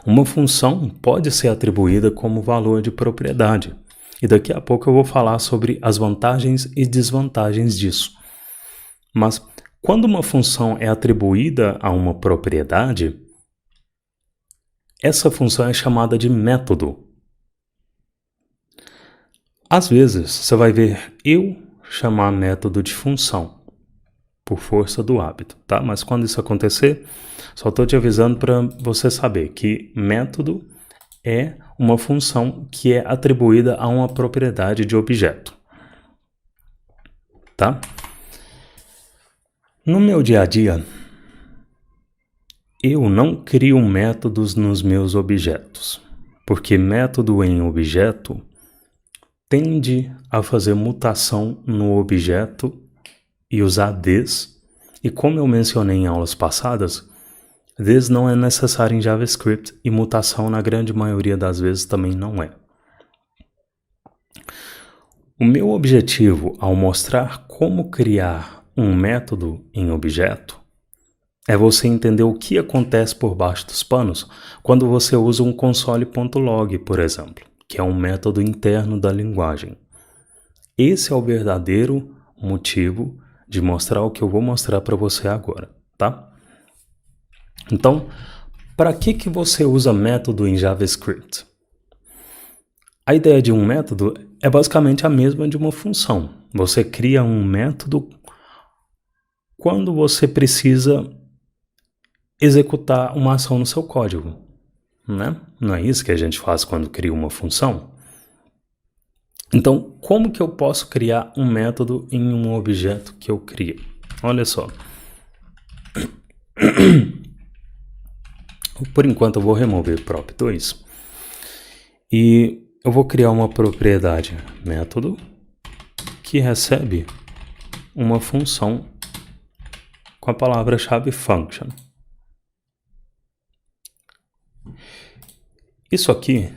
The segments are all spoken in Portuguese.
Uma função pode ser atribuída como valor de propriedade. E daqui a pouco eu vou falar sobre as vantagens e desvantagens disso. Mas quando uma função é atribuída a uma propriedade, essa função é chamada de método. Às vezes, você vai ver eu chamar método de função, por força do hábito, tá? Mas quando isso acontecer, só estou te avisando para você saber que método é uma função que é atribuída a uma propriedade de objeto, tá? No meu dia a dia, eu não crio métodos nos meus objetos, porque método em objeto tende a fazer mutação no objeto e usar this, e como eu mencionei em aulas passadas, this não é necessário em JavaScript e mutação na grande maioria das vezes também não é. O meu objetivo ao mostrar como criar um método em objeto é você entender o que acontece por baixo dos panos quando você usa um console.log, por exemplo, que é um método interno da linguagem. Esse é o verdadeiro motivo de mostrar o que eu vou mostrar para você agora, tá? Então, para que você usa método em JavaScript? A ideia de um método é basicamente a mesma de uma função. Você cria um método quando você precisa executar uma ação no seu código, né? Não é isso que a gente faz quando cria uma função? Então, como que eu posso criar um método em um objeto que eu crio? Olha só. Por enquanto eu vou remover prop2 e eu vou criar uma propriedade método que recebe uma função com a palavra-chave function. Isso aqui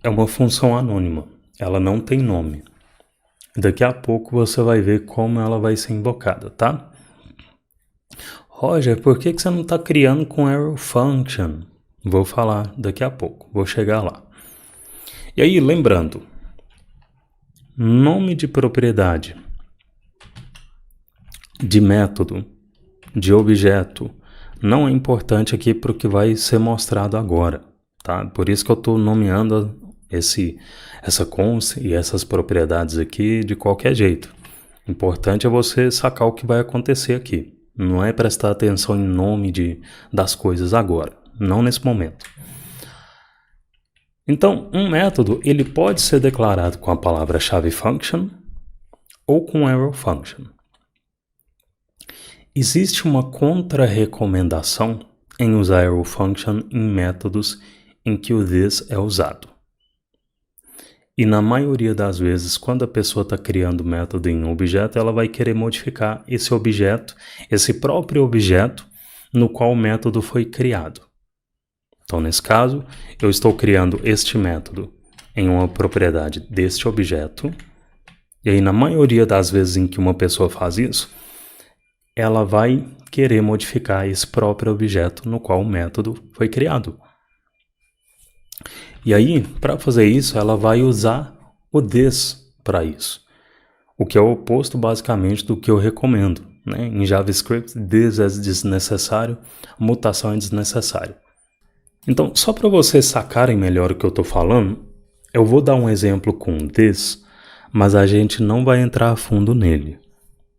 é uma função anônima, ela não tem nome. Daqui a pouco você vai ver como ela vai ser invocada, tá? Roger, por que você não está criando com arrow function? Vou falar daqui a pouco, vou chegar lá. E aí, lembrando, nome de propriedade, de método, de objeto, não é importante aqui para o que vai ser mostrado agora, tá? Por isso que eu estou nomeando essa const e essas propriedades aqui de qualquer jeito. Importante é você sacar o que vai acontecer aqui. Não é prestar atenção em nome das coisas agora, não nesse momento. Então, um método ele pode ser declarado com a palavra-chave function ou com arrow function. Existe uma contra-recomendação em usar arrow function em métodos em que o this é usado. E na maioria das vezes, quando a pessoa está criando método em um objeto, ela vai querer modificar esse objeto, esse próprio objeto no qual o método foi criado. Então, nesse caso, eu estou criando este método em uma propriedade deste objeto. E aí, na maioria das vezes em que uma pessoa faz isso, ela vai querer modificar esse próprio objeto no qual o método foi criado. E aí, para fazer isso, ela vai usar o this para isso, o que é o oposto basicamente do que eu recomendo, né? Em JavaScript, this é desnecessário, mutação é desnecessário. Então, só para vocês sacarem melhor o que eu estou falando, eu vou dar um exemplo com this, mas a gente não vai entrar a fundo nele,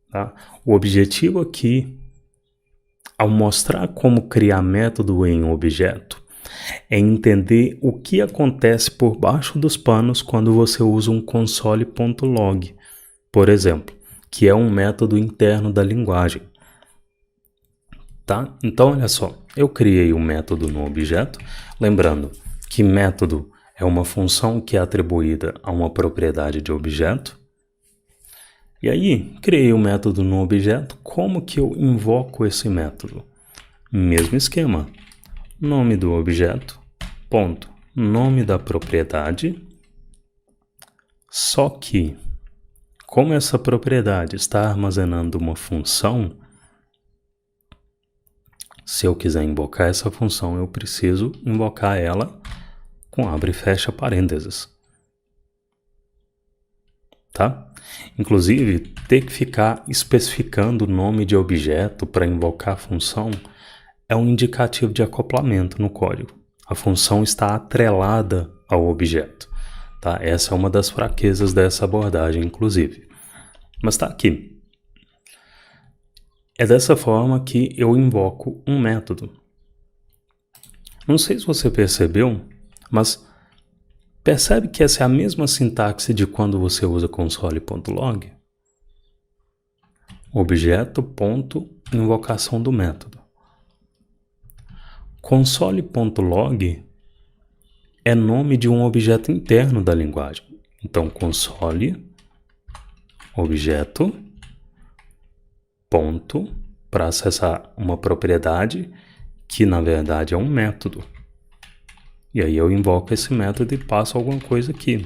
tá? O objetivo aqui, ao mostrar como criar método em um objeto, é entender o que acontece por baixo dos panos quando você usa um console.log, por exemplo, que é um método interno da linguagem. Tá? Então, olha só, eu criei um método no objeto, lembrando que método é uma função que é atribuída a uma propriedade de objeto. E aí, criei um método no objeto, como que eu invoco esse método? Mesmo esquema. Nome do objeto, ponto, nome da propriedade, só que, como essa propriedade está armazenando uma função, Se eu quiser invocar essa função, eu preciso invocar ela com abre e fecha parênteses. Tá? Inclusive, ter que ficar especificando o nome de objeto para invocar a função é um indicativo de acoplamento no código. A função está atrelada ao objeto. Tá? Essa é uma das fraquezas dessa abordagem, inclusive. Mas está aqui. É dessa forma que eu invoco um método. Não sei se você percebeu, mas percebe que essa é a mesma sintaxe de quando você usa console.log? Objeto, ponto, invocação do método. Console.log é nome de um objeto interno da linguagem. Então, console, objeto, ponto, para acessar uma propriedade que na verdade é um método. E aí eu invoco esse método e passo alguma coisa aqui.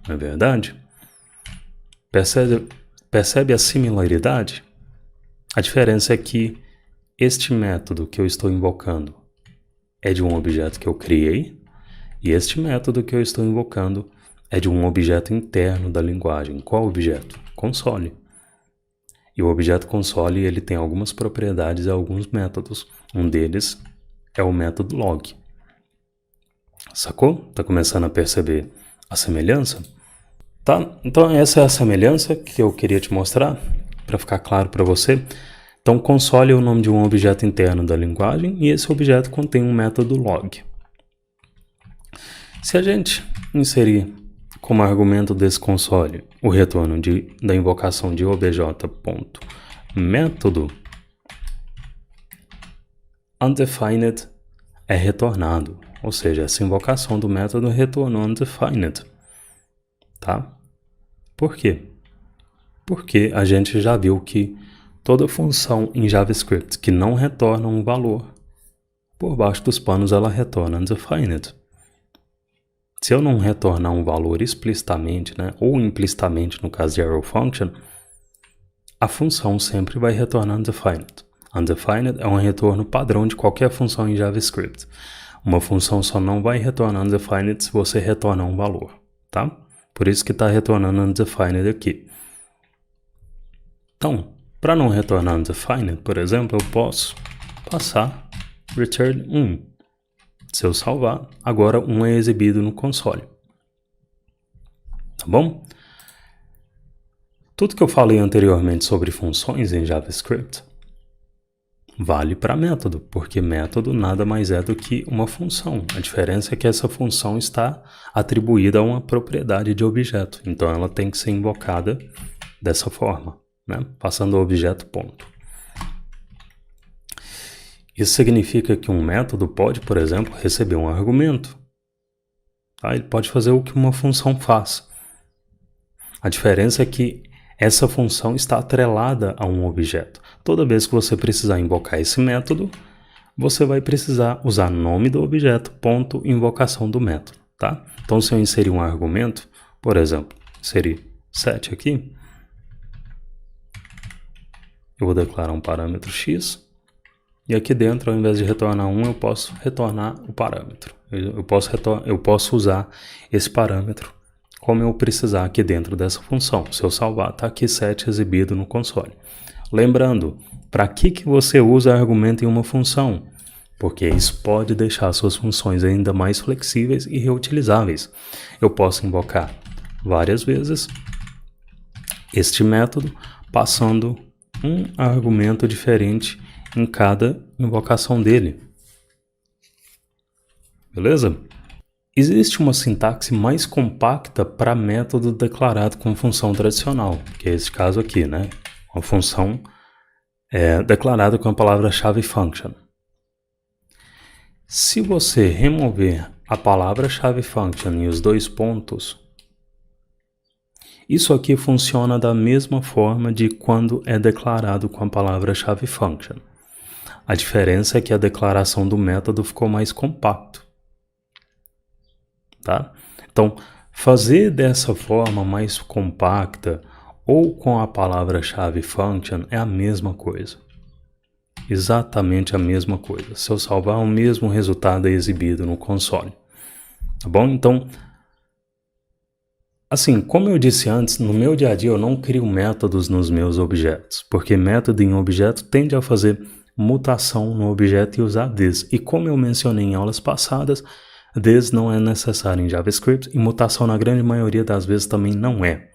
Não é verdade? Percebe a similaridade? A diferença é que este método que eu estou invocando é de um objeto que eu criei, e este método que eu estou invocando é de um objeto interno da linguagem. Qual objeto? Console. E o objeto console ele tem algumas propriedades e alguns métodos. Um deles é o método log. Sacou? Tá começando a perceber a semelhança? Tá? Então essa é a semelhança que eu queria te mostrar, para ficar claro para você. Então console é o nome de um objeto interno da linguagem e esse objeto contém um método log. Se a gente inserir como argumento desse console o retorno da invocação de obj.método, undefined é retornado, ou seja, essa invocação do método retornou undefined, tá? Por quê? Porque a gente já viu que toda função em JavaScript que não retorna um valor, por baixo dos panos ela retorna undefined. Se eu não retornar um valor explicitamente, né, ou implicitamente no caso de arrow function, a função sempre vai retornar undefined. Undefined é um retorno padrão de qualquer função em JavaScript. Uma função só não vai retornar undefined se você retornar um valor, tá? Por isso que está retornando undefined aqui. Então, para não retornar undefined, por exemplo, eu posso passar return 1. Se eu salvar, agora 1 é exibido no console. Tá bom? Tudo que eu falei anteriormente sobre funções em JavaScript vale para método, porque método nada mais é do que uma função. A diferença é que essa função está atribuída a uma propriedade de objeto. Então ela tem que ser invocada dessa forma, né? Passando o objeto ponto. Isso significa que um método pode, por exemplo, receber um argumento. Tá? Ele pode fazer o que uma função faz. A diferença é que essa função está atrelada a um objeto. Toda vez que você precisar invocar esse método, você vai precisar usar nome do objeto, ponto, invocação do método. Tá? Então, se eu inserir um argumento, por exemplo, inserir 7 aqui, eu vou declarar um parâmetro x, e aqui dentro, ao invés de retornar 1, eu posso retornar o parâmetro. Eu posso usar esse parâmetro como eu precisar aqui dentro dessa função. Se eu salvar, está aqui 7 exibido no console. Lembrando, para que você usa argumento em uma função? Porque isso pode deixar suas funções ainda mais flexíveis e reutilizáveis. Eu posso invocar várias vezes este método, passando um argumento diferente em cada invocação dele. Beleza? Existe uma sintaxe mais compacta para método declarado com função tradicional, que é esse caso aqui, né? Uma função declarada com a palavra-chave function. Se você remover a palavra-chave function e os dois pontos, isso aqui funciona da mesma forma de quando é declarado com a palavra-chave function. A diferença é que a declaração do método ficou mais compacto. Tá? Então, fazer dessa forma mais compacta ou com a palavra-chave function é a mesma coisa. exatamente a mesma coisa. Se eu salvar, o mesmo resultado é exibido no console. Tá bom? Então, assim, como eu disse antes, no meu dia a dia eu não crio métodos nos meus objetos, porque método em objeto tende a fazer mutação no objeto e usar this. E como eu mencionei em aulas passadas, this não é necessário em JavaScript e mutação na grande maioria das vezes também não é.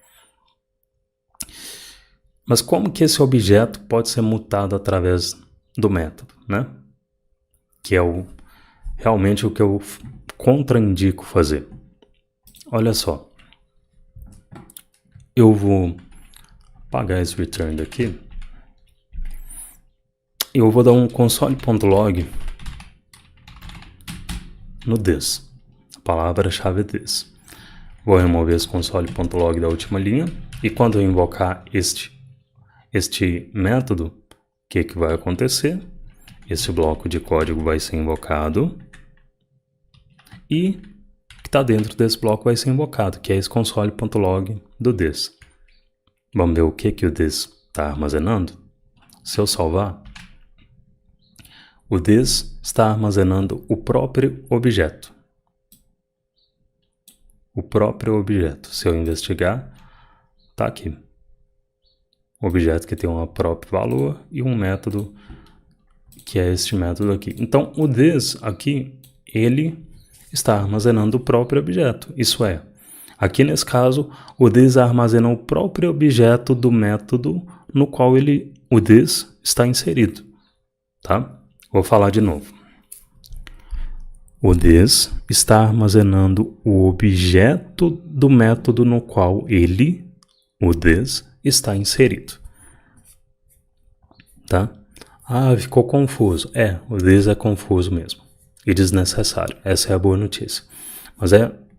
Mas como que esse objeto pode ser mutado através do método, né? Que é realmente o que eu contraindico fazer. Olha só. Eu vou apagar esse return daqui. Eu vou dar um console.log no this. A palavra-chave é this. Vou remover esse console.log da última linha. E quando eu invocar este método, o que vai acontecer? Esse bloco de código vai ser invocado. E o que está dentro desse bloco vai ser invocado, que é esse console.log do this. Vamos ver o que o this está armazenando? Se eu salvar, o this está armazenando o próprio objeto. O próprio objeto. Se eu investigar, está aqui. O objeto que tem um próprio valor e um método que é este método aqui. Então, o this aqui, ele está armazenando o próprio objeto. Isso é, aqui nesse caso, o this armazena o próprio objeto do método no qual o this está inserido. Tá? Vou falar de novo. O this está armazenando o objeto do método no qual o this, está inserido. Tá? Ah, ficou confuso. O this é confuso mesmo. E desnecessário. Essa é a boa notícia. Mas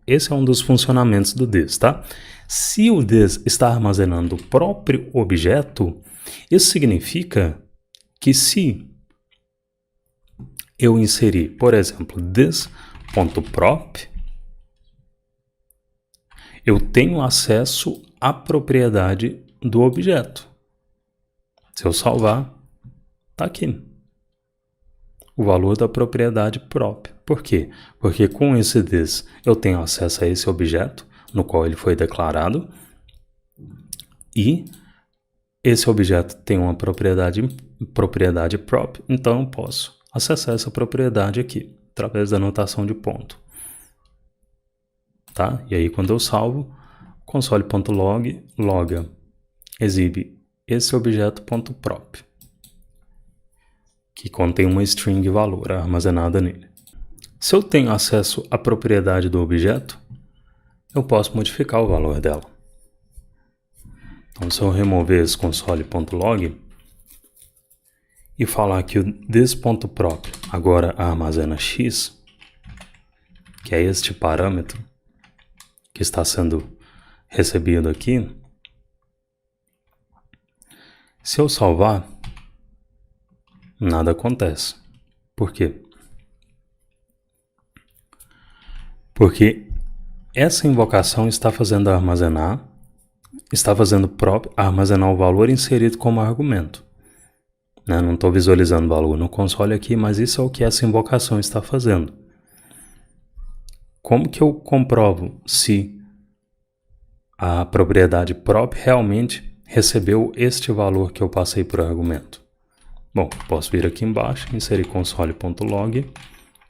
esse é um dos funcionamentos do this, tá? Se o this está armazenando o próprio objeto, isso significa que se eu inserir, por exemplo, this.prop, eu tenho acesso à propriedade do objeto. Se eu salvar, está aqui. O valor da propriedade prop. Por quê? Porque com esse this eu tenho acesso a esse objeto no qual ele foi declarado e esse objeto tem uma propriedade prop, então eu posso acessar essa propriedade aqui através da notação de ponto. Tá? E aí quando eu salvo, console.log loga exibe esse objeto.prop, que contém uma string de valor armazenada nele. Se eu tenho acesso à propriedade do objeto, eu posso modificar o valor dela. Então, se eu remover esse console.log e falar que o this.prop agora armazena x, que é este parâmetro que está sendo recebido aqui, se eu salvar, nada acontece. Por quê? Porque essa invocação está fazendo prop armazenar o valor inserido como argumento. Não estou visualizando o valor no console aqui, mas isso é o que essa invocação está fazendo. Como que eu comprovo se a propriedade prop realmente recebeu este valor que eu passei por argumento? Bom, posso vir aqui embaixo, inserir console.log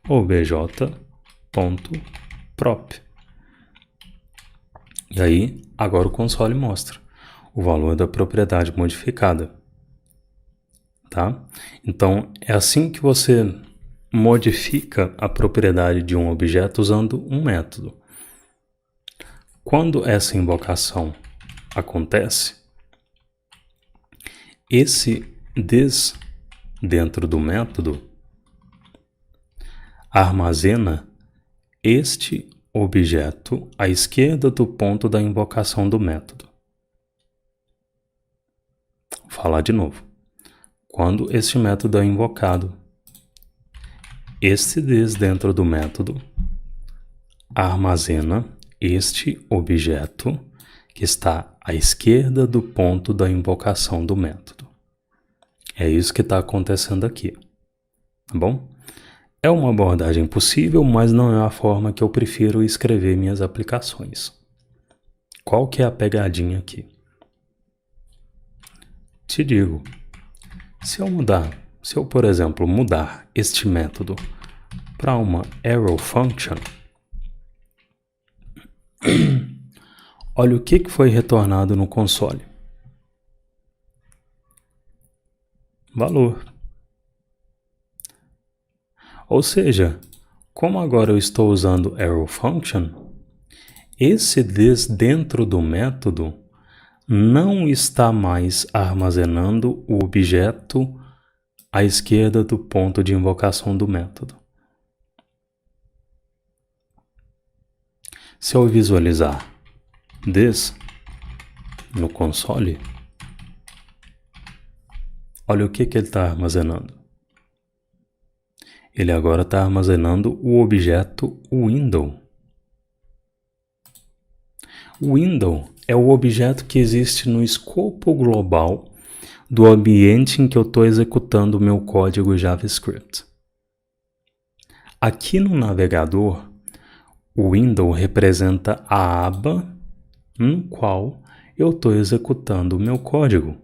obj.prop. E aí, agora o console mostra o valor da propriedade modificada. Tá? Então, é assim que você modifica a propriedade de um objeto usando um método. Quando essa invocação acontece, esse this dentro do método armazena este objeto à esquerda do ponto da invocação do método. Vou falar de novo. Quando este método é invocado, este this dentro do método armazena este objeto que está à esquerda do ponto da invocação do método. É isso que está acontecendo aqui, tá bom? É uma abordagem possível, mas não é a forma que eu prefiro escrever minhas aplicações. Qual que é a pegadinha aqui? Te digo, se eu, por exemplo, mudar este método para uma arrow function, olha o que foi retornado no console. Valor. Ou seja, como agora eu estou usando arrow function, esse this dentro do método não está mais armazenando o objeto à esquerda do ponto de invocação do método. Se eu visualizar this no console, olha o que ele está armazenando. Ele agora está armazenando o objeto window. O window é o objeto que existe no escopo global do ambiente em que eu estou executando o meu código JavaScript. Aqui no navegador, o window representa a aba no qual eu estou executando o meu código.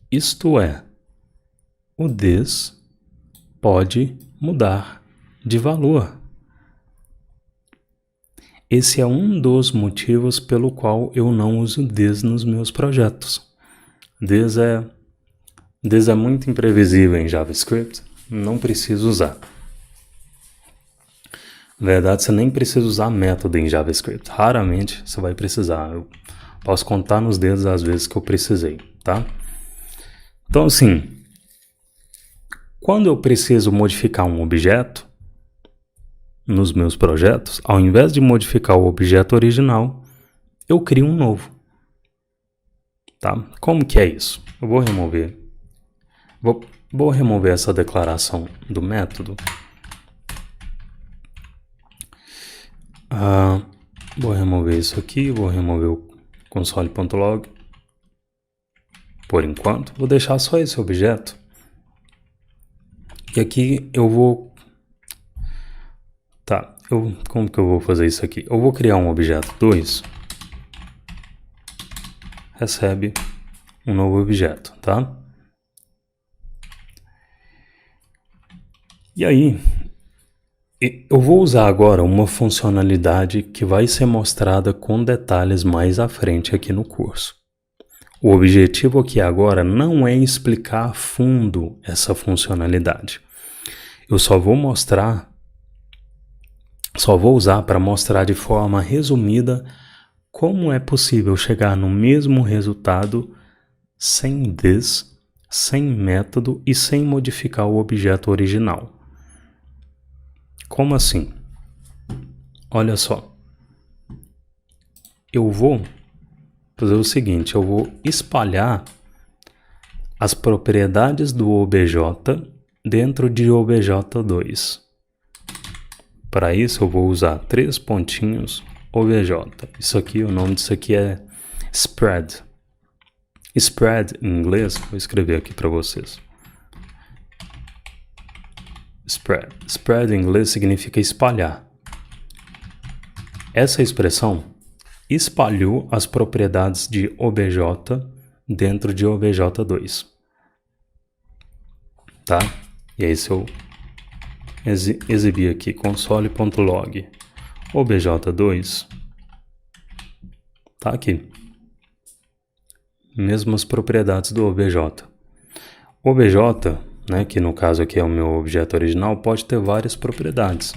Isto é, o this pode mudar de valor. Esse é um dos motivos pelo qual eu não uso this nos meus projetos. This é muito imprevisível em JavaScript, não preciso usar. Na verdade, você nem precisa usar método em JavaScript. Raramente você vai precisar. Eu posso contar nos dedos as vezes que eu precisei, tá? Então, assim, quando eu preciso modificar um objeto nos meus projetos, ao invés de modificar o objeto original, eu crio um novo. Tá? Como que é isso? Eu vou remover. Vou remover essa declaração do método. Vou remover isso aqui, vou remover o console.log. Por enquanto, vou deixar só esse objeto. E aqui eu vou... Tá, como que eu vou fazer isso aqui? Eu vou criar um objeto 2. Recebe um novo objeto, tá? E aí, eu vou usar agora uma funcionalidade que vai ser mostrada com detalhes mais à frente aqui no curso. O objetivo aqui agora não é explicar a fundo essa funcionalidade. Eu só vou usar para mostrar de forma resumida como é possível chegar no mesmo resultado sem this, sem método e sem modificar o objeto original. Como assim? Olha só. Eu vou fazer o seguinte, eu vou espalhar as propriedades do obj dentro de obj2. Para isso eu vou usar 3 pontinhos obj. Isso aqui, o nome disso aqui é spread. Spread em inglês, vou escrever aqui para vocês. Spread. Spread em inglês significa espalhar. Essa expressão espalhou as propriedades de obj dentro de obj2. Tá? E aí se eu exibir aqui console.log obj2, tá aqui. Mesmas propriedades do obj. Obj, né, que no caso aqui é o meu objeto original, pode ter várias propriedades.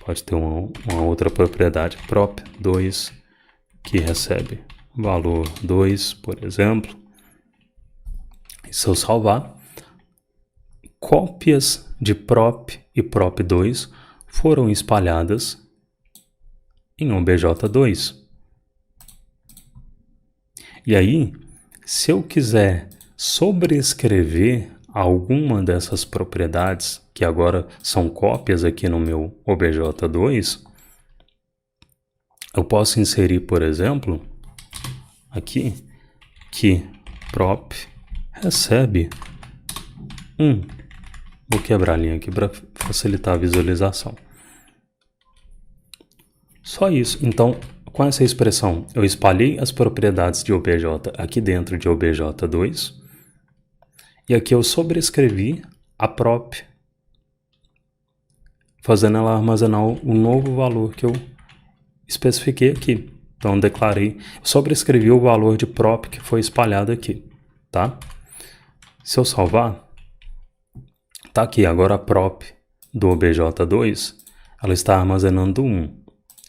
Pode ter uma outra propriedade prop2 que recebe valor 2, por exemplo. E se eu salvar, cópias de prop e prop2 foram espalhadas em obj2. E aí, se eu quiser sobrescrever alguma dessas propriedades, que agora são cópias aqui no meu obj2, eu posso inserir, por exemplo, aqui, que prop recebe 1. Vou quebrar a linha aqui para facilitar a visualização. Só isso. Então, com essa expressão, eu espalhei as propriedades de obj aqui dentro de obj2 e aqui eu sobrescrevi a prop, fazendo ela armazenar o novo valor que eu especifiquei aqui. Então, sobrescrevi o valor de prop que foi espalhado aqui, tá? Se eu salvar, tá aqui. Agora a prop do obj2, ela está armazenando 1,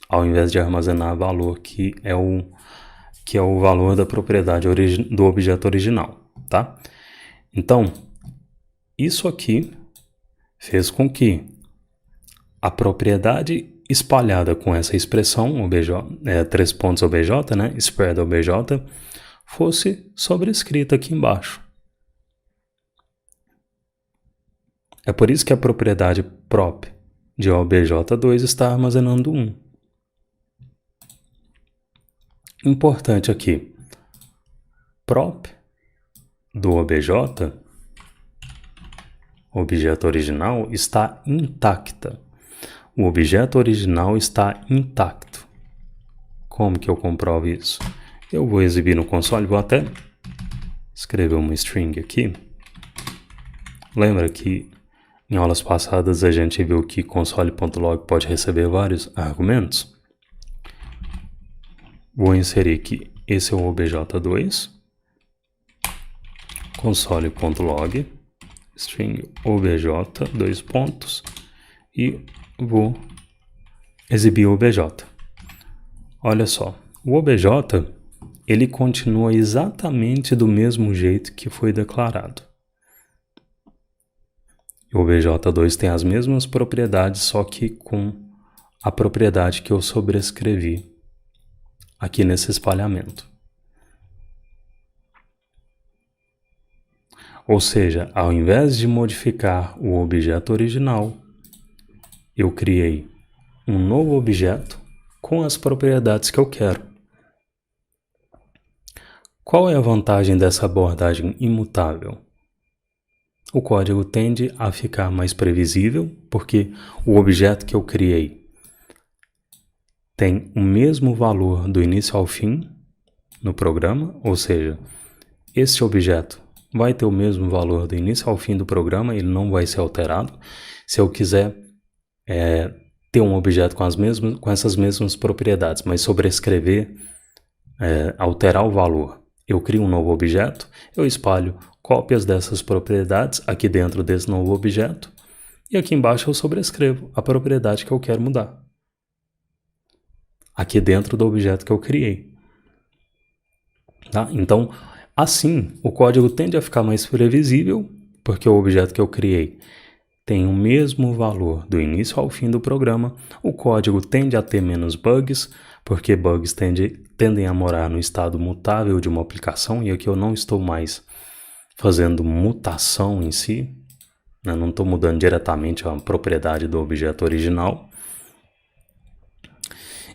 ao invés de armazenar valor que é o valor da propriedade do objeto original, tá? Então, isso aqui fez com que a propriedade espalhada com essa expressão obj, 3 pontos obj, né, spread obj, fosse sobrescrita aqui embaixo. É por isso que a propriedade prop de obj2 está armazenando 1. Importante aqui, prop do objeto original, está intacta. O objeto original está intacto. Como que eu comprovo isso? Eu vou exibir no console, vou até escrever uma string aqui. Lembra que em aulas passadas a gente viu que console.log pode receber vários argumentos? Vou inserir que esse é o obj2, console.log, string obj, 2 pontos, e vou exibir o obj. Olha só, o obj, ele continua exatamente do mesmo jeito que foi declarado. O obj2 tem as mesmas propriedades, só que com a propriedade que eu sobrescrevi aqui nesse espalhamento. Ou seja, ao invés de modificar o objeto original, eu criei um novo objeto com as propriedades que eu quero. Qual é a vantagem dessa abordagem imutável? O código tende a ficar mais previsível, porque o objeto que eu criei tem o mesmo valor do início ao fim no programa, ou seja, esse objeto vai ter o mesmo valor do início ao fim do programa, ele não vai ser alterado. Se eu quiser ter um objeto com essas mesmas propriedades, mas sobrescrever, alterar o valor, eu crio um novo objeto, eu espalho cópias dessas propriedades aqui dentro desse novo objeto, e aqui embaixo eu sobrescrevo a propriedade que eu quero mudar, aqui dentro do objeto que eu criei. Tá? Então, assim, o código tende a ficar mais previsível, porque o objeto que eu criei tem o mesmo valor do início ao fim do programa. O código tende a ter menos bugs, porque bugs tendem a morar no estado mutável de uma aplicação, e aqui eu não estou mais fazendo mutação em si, né? Não estou mudando diretamente a propriedade do objeto original.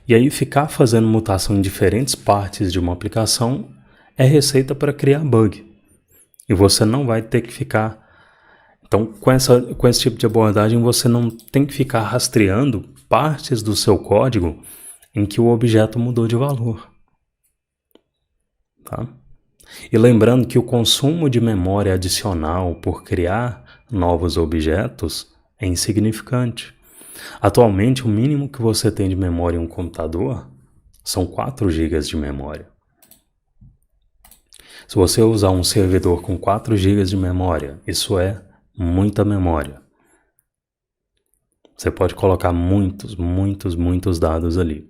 E aí ficar fazendo mutação em diferentes partes de uma aplicação é receita para criar bug. E você não vai ter que ficar... Então, com esse tipo de abordagem, você não tem que ficar rastreando partes do seu código em que o objeto mudou de valor. Tá? E lembrando que o consumo de memória adicional por criar novos objetos é insignificante. Atualmente, o mínimo que você tem de memória em um computador são 4 GB de memória. Se você usar um servidor com 4 GB de memória, isso é muita memória. Você pode colocar muitos dados ali.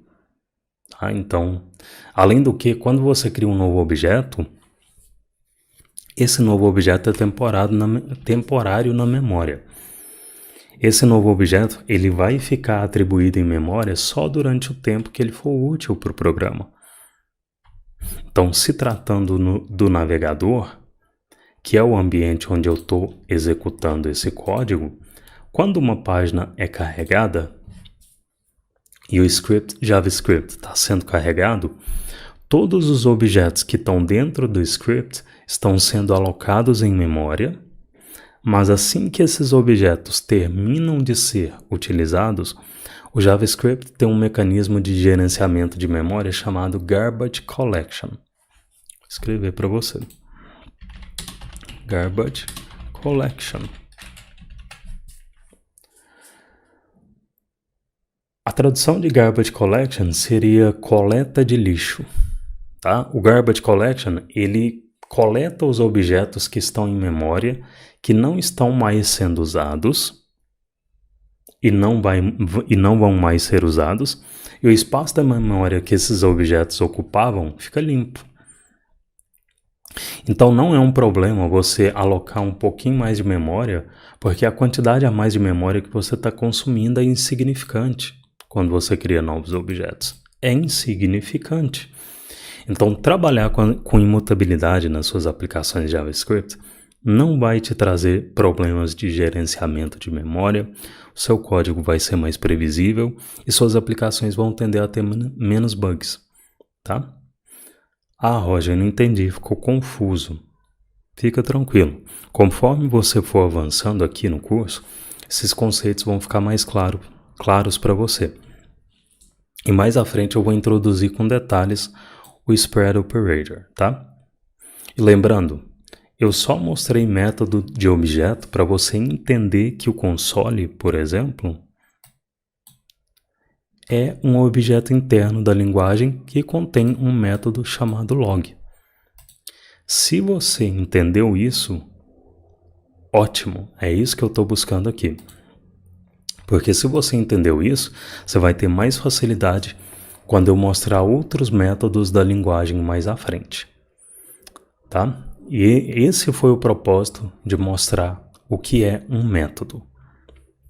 Tá? Então, além do que, quando você cria um novo objeto, esse novo objeto é temporário na memória. Esse novo objeto ele vai ficar atribuído em memória só durante o tempo que ele for útil para o programa. Então, se tratando do navegador, que é o ambiente onde eu estou executando esse código, quando uma página é carregada e o JavaScript está sendo carregado, Todos os objetos que estão dentro do script estão sendo alocados em memória, mas assim que esses objetos terminam de ser utilizados, o JavaScript tem um mecanismo de gerenciamento de memória chamado Garbage Collection. Vou escrever para você. Garbage Collection. A tradução de Garbage Collection seria coleta de lixo. Tá? O Garbage Collection, ele coleta os objetos que estão em memória, que não estão mais sendo usados e não vão mais ser usados, e o espaço da memória que esses objetos ocupavam fica limpo. Então não é um problema você alocar um pouquinho mais de memória, porque a quantidade a mais de memória que você está consumindo é insignificante quando você cria novos objetos. É insignificante. Então, trabalhar com imutabilidade nas suas aplicações de JavaScript não vai te trazer problemas de gerenciamento de memória, o seu código vai ser mais previsível e suas aplicações vão tender a ter menos bugs, tá? Ah, Roger, não entendi, ficou confuso. Fica tranquilo. Conforme você for avançando aqui no curso, esses conceitos vão ficar mais claros para você. E mais à frente eu vou introduzir com detalhes o Spread Operator, tá? E lembrando, eu só mostrei método de objeto para você entender que o console, por exemplo, é um objeto interno da linguagem que contém um método chamado log. Se você entendeu isso, ótimo, é isso que eu estou buscando aqui. Porque se você entendeu isso, você vai ter mais facilidade quando eu mostrar outros métodos da linguagem mais à frente. Tá? E esse foi o propósito de mostrar o que é um método.